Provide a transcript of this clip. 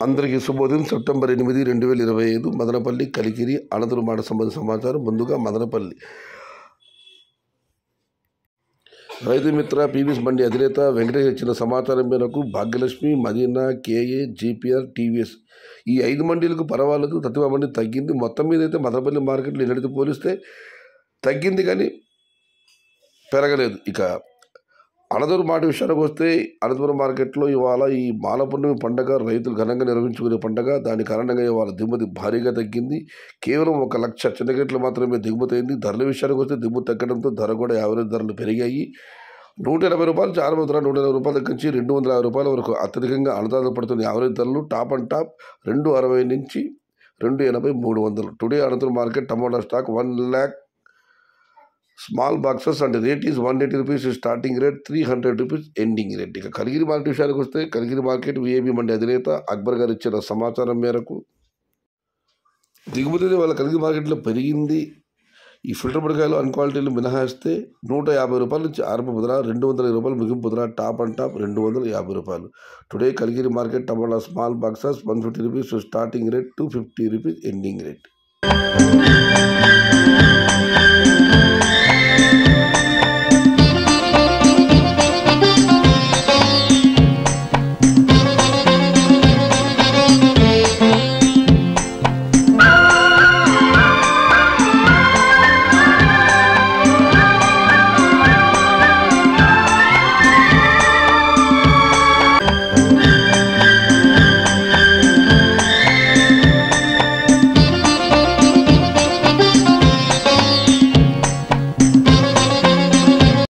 అందరికీ శుభోదయం. సెప్టెంబర్ 8, 2025 మదనపల్లి కలికిరి అనంతరం మాట సంబంధించిన సమాచారం. ముందుగా మదనపల్లి రైతు మిత్ర పీవీఎస్ బండి అధినేత వెంకటేష్ ఇచ్చిన సమాచారం మేరకు Bhagyalakshmi, Madina, KA, GPR, TVS ఈ 5 మండీలకు పర్వాలేదు, తత్వ మండి తగ్గింది. మొత్తం మీద అయితే మదనపల్లి మార్కెట్లో నిన్నటితో పోలిస్తే తగ్గింది కానీ పెరగలేదు. ఇక అనంతపురం మాట విషయానికి వస్తే అనంతపురం మార్కెట్లో ఇవాళ ఈ మాలపున్నమి పండగ రైతులు ఘనంగా నిర్వహించుకునే పండగ. దాని కారణంగా ఇవాళ దిగుమతి భారీగా తగ్గింది. కేవలం 1 లక్ష చెన్నగేట్లు మాత్రమే దిగుమతి అయింది. ధరల విషయానికి వస్తే దిగుమతి తగ్గడంతో ధర కూడా యావరేజ్ ధరలు పెరిగాయి. 180 రూపాయలు చాలా ధర, 180 రూపాయల దగ్గర నుంచి 250 రూపాయల వరకు అత్యధికంగా అన్నదానం పడుతుంది. యావరేజ్ ధరలు టాప్ అండ్ టాప్ 260 నుంచి 280, 300. Today Anantapuram market tomato stock 1 lakh small boxes and rate is 180 rupees starting rate, 300 rupees ending rate. ఇక కలిగిరి మార్కెట్ విషయానికి వస్తే కలిగిరి మార్కెట్ విఐబి మండి అధినేత అక్బర్ గారు ఇచ్చిన సమాచారం మేరకు దిగుమతి వాళ్ళ కలిగిరి మార్కెట్లో పెరిగింది. ఈ ఫిల్టర్ పొడికాయలు అన్క్వాలిటీలు మినహాయిస్తే 150 రూపాయల నుంచి ఆరంభ ముద్ర, 220 రూపాయలు ముగింపు ముద్ర, టాప్ అండ్ టాప్ 250 రూపాయలు. టుడే కలిగిరి మార్కెట్ టమాటా small boxes 150 rupees starting rate, 250 rupees ending rate.